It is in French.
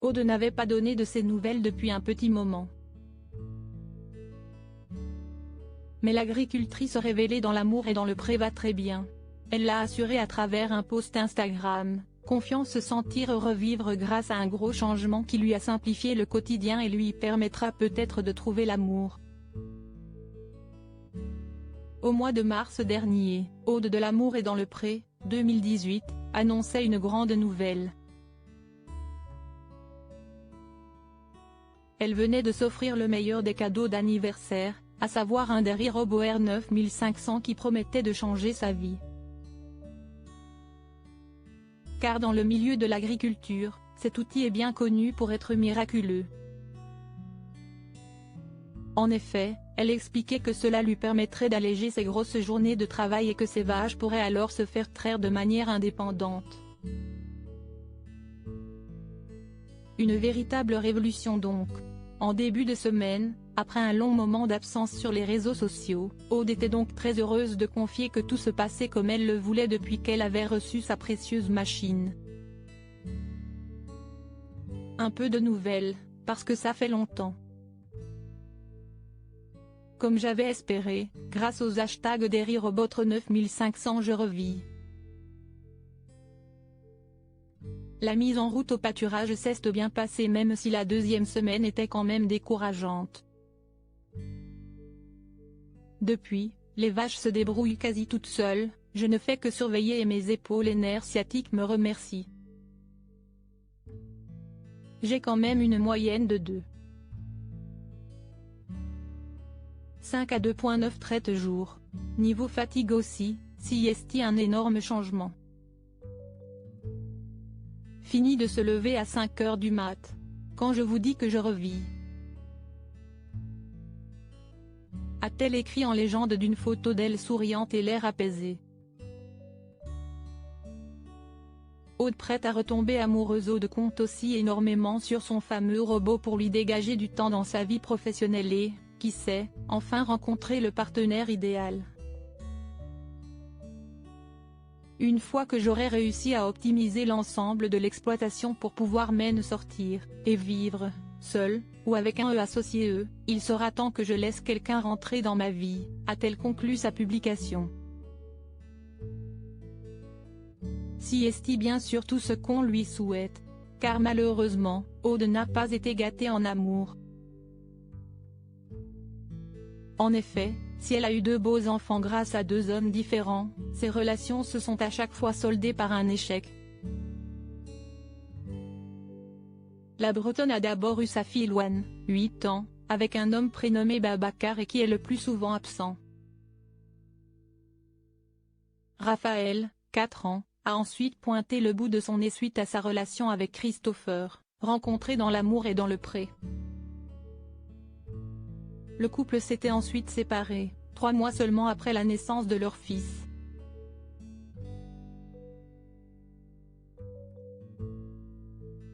Aude n'avait pas donné de ses nouvelles depuis un petit moment. Mais l'agricultrice révélée dans L'amour et dans le pré va très bien. Elle l'a assuré à travers un post Instagram, confiant se sentir revivre grâce à un gros changement qui lui a simplifié le quotidien et lui permettra peut-être de trouver l'amour. Au mois de mars dernier, Aude de L'amour et dans le pré, 2018, annonçait une grande nouvelle. Elle venait de s'offrir le meilleur des cadeaux d'anniversaire, à savoir un Derry RoboR 9500 qui promettait de changer sa vie. Car dans le milieu de l'agriculture, cet outil est bien connu pour être miraculeux. En effet, elle expliquait que cela lui permettrait d'alléger ses grosses journées de travail et que ses vaches pourraient alors se faire traire de manière indépendante. Une véritable révolution donc. En début de semaine, après un long moment d'absence sur les réseaux sociaux, Aude était donc très heureuse de confier que tout se passait comme elle le voulait depuis qu'elle avait reçu sa précieuse machine. Un peu de nouvelles, parce que ça fait longtemps. Comme j'avais espéré, grâce aux hashtags Derry RoboR 9500 je revis. La mise en route au pâturage s'est bien passée même si la deuxième semaine était quand même décourageante. Depuis, les vaches se débrouillent quasi toutes seules, je ne fais que surveiller et mes épaules et nerfs sciatiques me remercient. J'ai quand même une moyenne de 5 à 2,9 traites jour. Niveau fatigue aussi, sieste un énorme changement. Fini de se lever à 5 heures du mat. Quand je vous dis que je revis. A-t-elle écrit en légende d'une photo d'elle souriante et l'air apaisé. Aude prête à retomber amoureuse. Aude compte aussi énormément sur son fameux robot pour lui dégager du temps dans sa vie professionnelle et, qui sait, enfin rencontrer le partenaire idéal. Une fois que j'aurai réussi à optimiser l'ensemble de l'exploitation pour pouvoir même sortir, et vivre, seul, ou avec un associé il sera temps que je laisse quelqu'un rentrer dans ma vie, a-t-elle conclu sa publication. Sieste bien sûr tout ce qu'on lui souhaite, car malheureusement, Aude n'a pas été gâtée en amour. En effet, si elle a eu 2 beaux enfants grâce à 2 hommes différents, ses relations se sont à chaque fois soldées par un échec. La Bretonne a d'abord eu sa fille Loane, 8 ans, avec un homme prénommé Babacar et qui est le plus souvent absent. Raphaël, 4 ans, a ensuite pointé le bout de son nez suite à sa relation avec Christopher, rencontré dans L'amour et dans le pré. Le couple s'était ensuite séparé, 3 mois seulement après la naissance de leur fils.